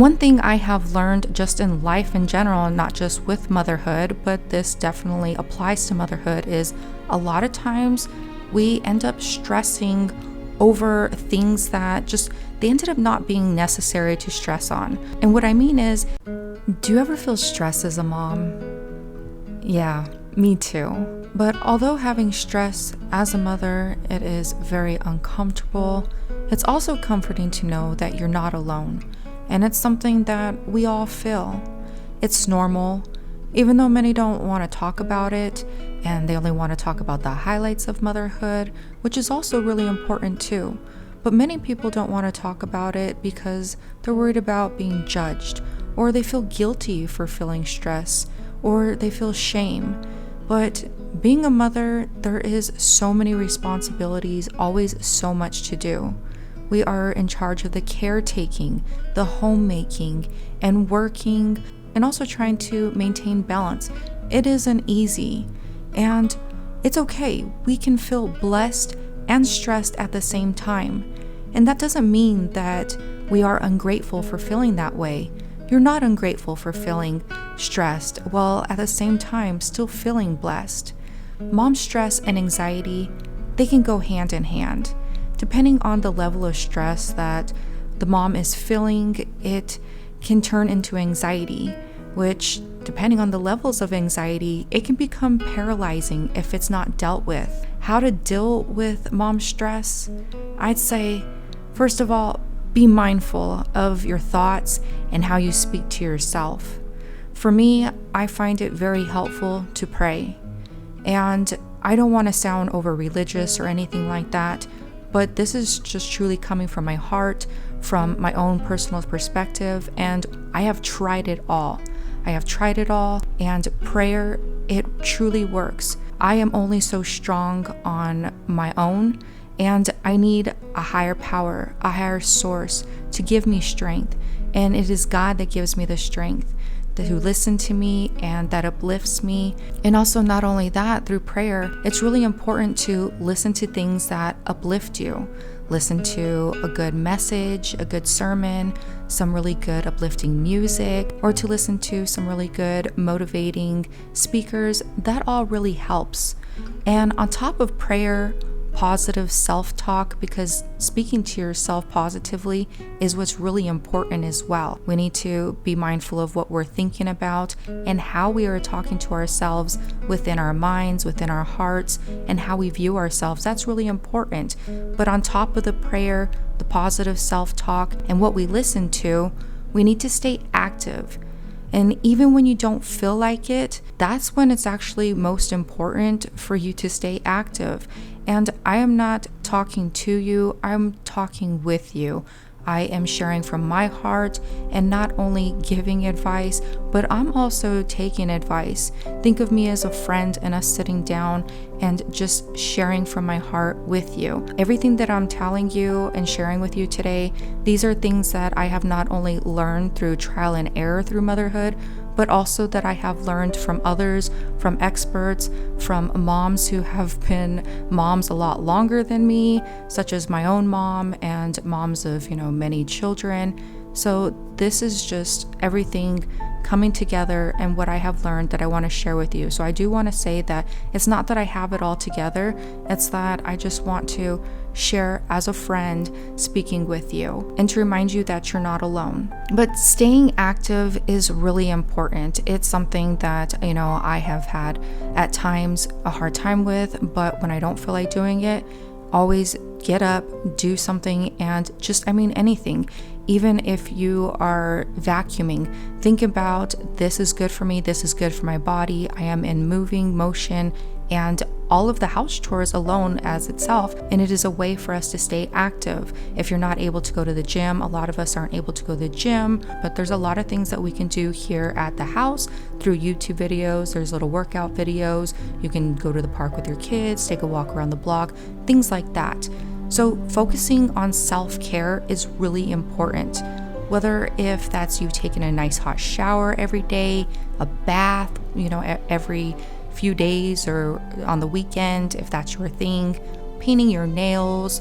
One thing I have learned just in life in general, not just with motherhood, but this definitely applies to motherhood, is a lot of times we end up stressing over things that just, they ended up not being necessary to stress on. And what I mean is, do you ever feel stress as a mom? Yeah, me too. But although having stress as a mother, it is very uncomfortable, it's also comforting to know that you're not alone. And it's something that we all feel. It's normal, even though many don't want to talk about it, and they only want to talk about the highlights of motherhood, which is also really important too. But many people don't want to talk about it because they're worried about being judged, or they feel guilty for feeling stress, or they feel shame. But being a mother, there is so many responsibilities, always so much to do. We are in charge of the caretaking, the homemaking, and working, and also trying to maintain balance. It isn't easy, and it's okay. We can feel blessed and stressed at the same time. And that doesn't mean that we are ungrateful for feeling that way. You're not ungrateful for feeling stressed, while at the same time still feeling blessed. Mom stress and anxiety, they can go hand in hand. Depending on the level of stress that the mom is feeling, it can turn into anxiety, which, depending on the levels of anxiety, it can become paralyzing if it's not dealt with. How to deal with mom stress? I'd say, first of all, be mindful of your thoughts and how you speak to yourself. For me, I find it very helpful to pray. And I don't want to sound over religious or anything like that, but this is just truly coming from my heart, from my own personal perspective, and I have tried it all. And prayer, it truly works. I am only so strong on my own, and I need a higher power, a higher source to give me strength. And it is God that gives me the strength, who listen to me and that uplifts me. And also, not only that, through prayer, it's really important to listen to things that uplift you. Listen to a good message, a good sermon, some really good uplifting music, or to listen to some really good motivating speakers. That all really helps. And on top of prayer, positive self-talk, because speaking to yourself positively is what's really important as well. We need to be mindful of what we're thinking about and how we are talking to ourselves within our minds, within our hearts, and how we view ourselves. That's really important. But on top of the prayer, the positive self-talk, and what we listen to, we need to stay active. And even when you don't feel like it, that's when it's actually most important for you to stay active. And I am not talking to you, I'm talking with you. I am sharing from my heart and not only giving advice, but I'm also taking advice. Think of me as a friend and us sitting down and just sharing from my heart with you. Everything that I'm telling you and sharing with you today, these are things that I have not only learned through trial and error through motherhood, but also that I have learned from others, from experts, from moms who have been moms a lot longer than me, such as my own mom and moms of, many children. So this is just everything coming together and what I have learned that I want to share with you. So I do want to say that it's not that I have it all together, it's that I just want to share as a friend speaking with you and to remind you that you're not alone. But staying active is really important. It's something that, I have had at times a hard time with, but when I don't feel like doing it, always get up, do something, and just, anything. Even if you are vacuuming, think about, this is good for me, this is good for my body, I am in moving motion, and all of the house chores alone as itself, and it is a way for us to stay active. If you're not able to go to the gym, a lot of us aren't able to go to the gym, but there's a lot of things that we can do here at the house through YouTube videos. There's little workout videos. You can go to the park with your kids, take a walk around the block, things like that. So focusing on self-care is really important. Whether if that's you taking a nice hot shower every day, a bath, every few days or on the weekend, if that's your thing, painting your nails,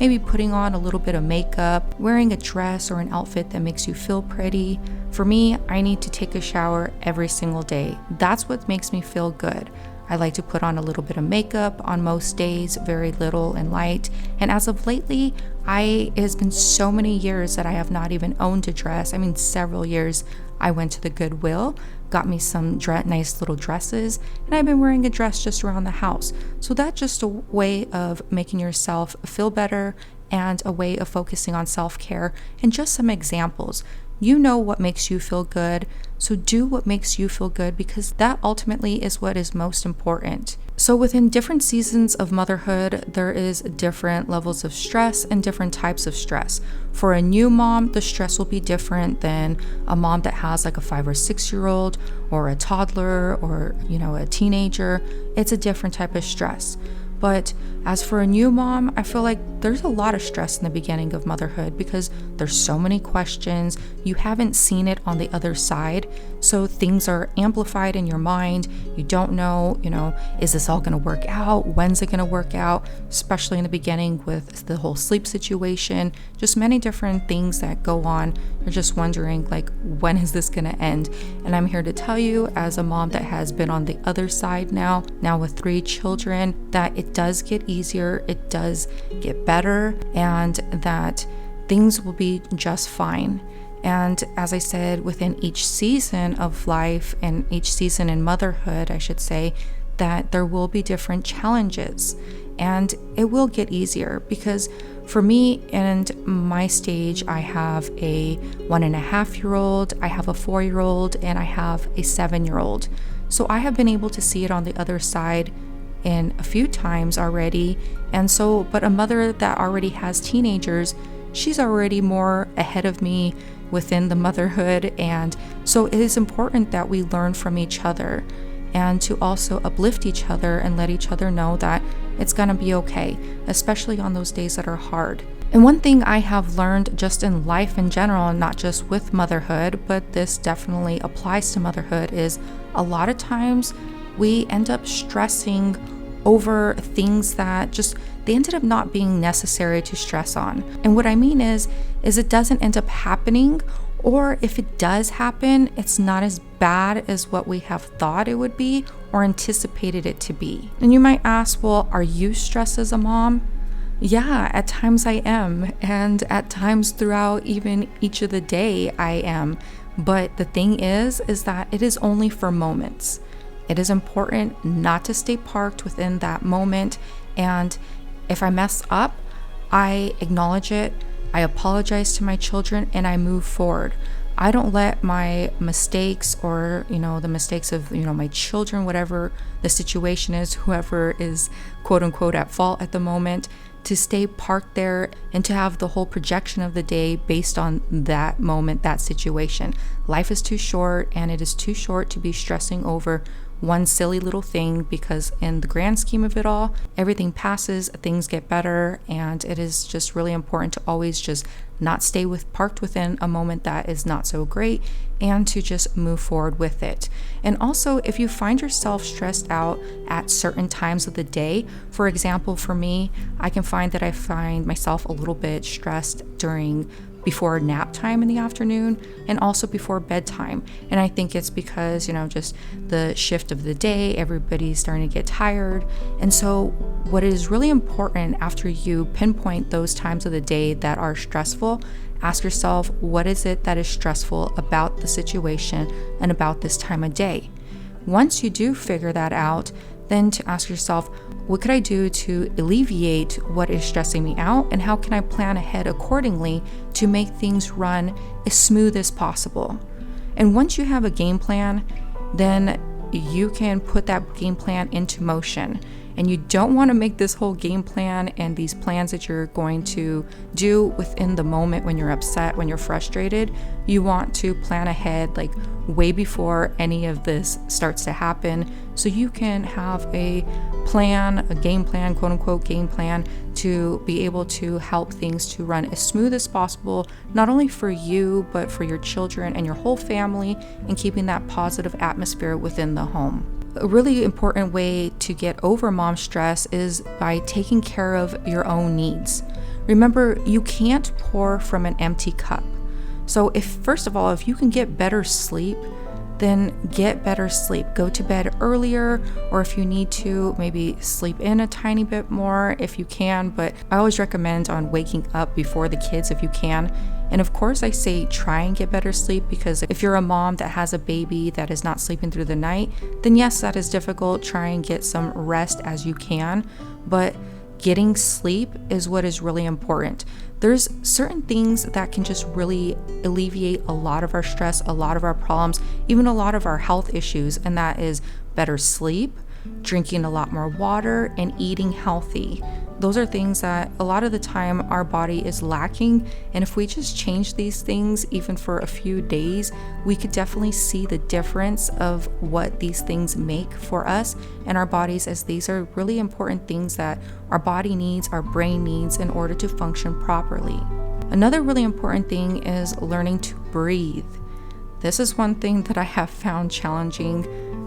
maybe putting on a little bit of makeup, wearing a dress or an outfit that makes you feel pretty. For me, I need to take a shower every single day. That's what makes me feel good. I like to put on a little bit of makeup on most days, very little and light. And as of lately, it has been so many years that I have not even owned a dress. I mean, several years. I went to the Goodwill, got me some nice little dresses, and I've been wearing a dress just around the house. So that's just a way of making yourself feel better and a way of focusing on self-care. And just some examples. You know what makes you feel good, so do what makes you feel good, because that ultimately is what is most important. So within different seasons of motherhood, there is different levels of stress and different types of stress. For a new mom, the stress will be different than a mom that has like a 5 or 6-year-old or a toddler or, a teenager. It's a different type of stress. But as for a new mom, I feel like there's a lot of stress in the beginning of motherhood because there's so many questions. You haven't seen it on the other side. So things are amplified in your mind. You don't know, is this all going to work out? When's it going to work out? Especially in the beginning with the whole sleep situation, just many different things that go on. You're just wondering, when is this going to end? And I'm here to tell you, as a mom that has been on the other side now with 3 children, that it does get easier, it does get better, and that things will be just fine. And as I said, within each season of life and each season in motherhood, I should say, that there will be different challenges and it will get easier, because for me and my stage, I have a 1.5-year-old, I have a 4-year-old, and I have a 7-year-old. So I have been able to see it on the other side in a few times already. And so, but a mother that already has teenagers, she's already more ahead of me within the motherhood. And so it is important that we learn from each other and to also uplift each other and let each other know that it's gonna be okay, especially on those days that are hard. And one thing I have learned just in life in general, not just with motherhood, but this definitely applies to motherhood, is a lot of times we end up stressing over things that they ended up not being necessary to stress on. And what I mean is it doesn't end up happening, or if it does happen, it's not as bad as what we have thought it would be or anticipated it to be. And you might ask, well, are you stressed as a mom? Yeah, at times I am, and at times throughout even each of the day I am. But the thing is that it is only for moments. It is important not to stay parked within that moment. And if I mess up, I acknowledge it, I apologize to my children, and I move forward. I don't let my mistakes or, the mistakes of, my children, whatever the situation is, whoever is quote unquote at fault at the moment, to stay parked there and to have the whole projection of the day based on that moment, that situation. Life is too short, and it is too short to be stressing over one silly little thing, because in the grand scheme of it all, everything passes, things get better, and it is just really important to always just not stay parked within a moment that is not so great, and to just move forward with it. And also, if you find yourself stressed out at certain times of the day, for example, for me, I can find that I find myself a little bit stressed before nap time in the afternoon and also before bedtime. And I think it's because, just the shift of the day, everybody's starting to get tired. And so what is really important after you pinpoint those times of the day that are stressful, ask yourself, what is it that is stressful about the situation and about this time of day? Once you do figure that out, then to ask yourself, what could I do to alleviate what is stressing me out, and how can I plan ahead accordingly to make things run as smooth as possible? And once you have a game plan, then you can put that game plan into motion. And you don't want to make this whole game plan and these plans that you're going to do within the moment when you're upset, when you're frustrated. You want to plan ahead, way before any of this starts to happen, so you can have a plan, a game plan, quote unquote game plan, to be able to help things to run as smooth as possible, not only for you, but for your children and your whole family, and keeping that positive atmosphere within the home. A really important way to get over mom stress is by taking care of your own needs. Remember, you can't pour from an empty cup. So first of all, if you can get better sleep, then get better sleep. Go to bed earlier, or if you need to, maybe sleep in a tiny bit more if you can, but I always recommend on waking up before the kids if you can. And of course, I say try and get better sleep, because if you're a mom that has a baby that is not sleeping through the night, then yes, that is difficult. Try and get some rest as you can, but getting sleep is what is really important. There's certain things that can just really alleviate a lot of our stress, a lot of our problems, even a lot of our health issues, and that is better sleep, drinking a lot more water, and eating healthy. Those are things that a lot of the time our body is lacking, and if we just change these things even for a few days, we could definitely see the difference of what these things make for us and our bodies, as these are really important things that our body needs, our brain needs in order to function properly. Another really important thing is learning to breathe. This is one thing that I have found challenging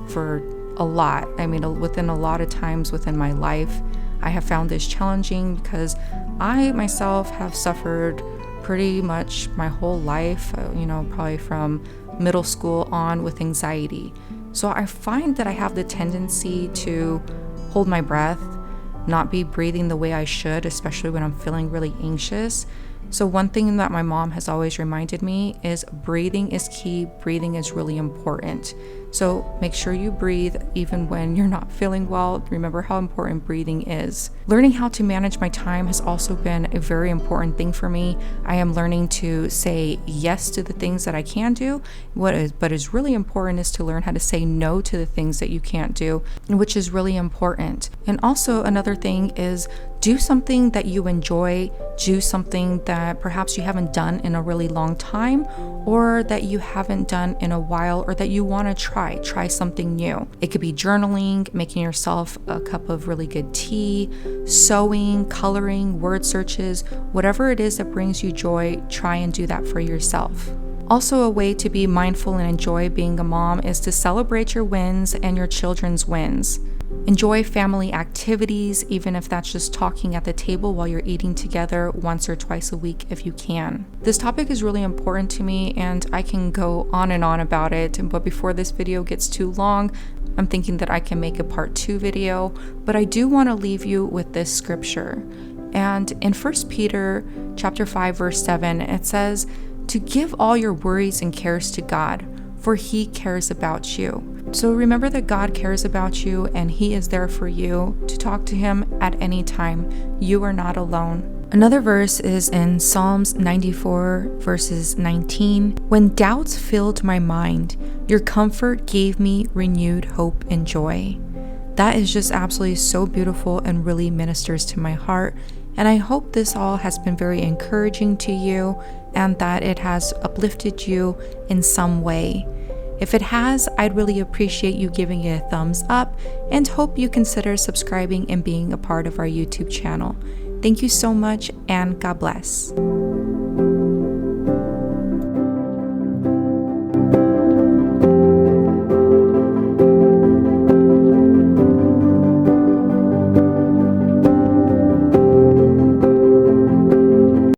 for a lot. I mean, within a lot of times within my life, I have found this challenging because I myself have suffered pretty much my whole life, probably from middle school on, with anxiety. So I find that I have the tendency to hold my breath, not be breathing the way I should, especially when I'm feeling really anxious. So one thing that my mom has always reminded me is breathing is key. Breathing is really important. So make sure you breathe even when you're not feeling well. Remember how important breathing is. Learning how to manage my time has also been a very important thing for me. I am learning to say yes to the things that I can do. But is really important is to learn how to say no to the things that you can't do, which is really important. And also another thing is do something that you enjoy. Do something that perhaps you haven't done in a really long time, or that you haven't done in a while, or that you want to try something new. It could be journaling, making yourself a cup of really good tea, sewing, coloring, word searches, whatever it is that brings you joy, try and do that for yourself. Also, a way to be mindful and enjoy being a mom is to celebrate your wins and your children's wins. Enjoy family activities, even if that's just talking at the table while you're eating together once or twice a week if you can. This topic is really important to me, and I can go on and on about it, but before this video gets too long, I'm thinking that I can make a part 2 video, but I do want to leave you with this scripture. And in 1 Peter chapter 5 verse 7, it says, "To give all your worries and cares to God, for He cares about you." So remember that God cares about you, and He is there for you to talk to Him at any time. You are not alone. Another verse is in Psalms 94 verses 19. "When doubts filled my mind, your comfort gave me renewed hope and joy." That is just absolutely so beautiful and really ministers to my heart. And I hope this all has been very encouraging to you and that it has uplifted you in some way. If it has, I'd really appreciate you giving it a thumbs up, and hope you consider subscribing and being a part of our YouTube channel. Thank you so much, and God bless.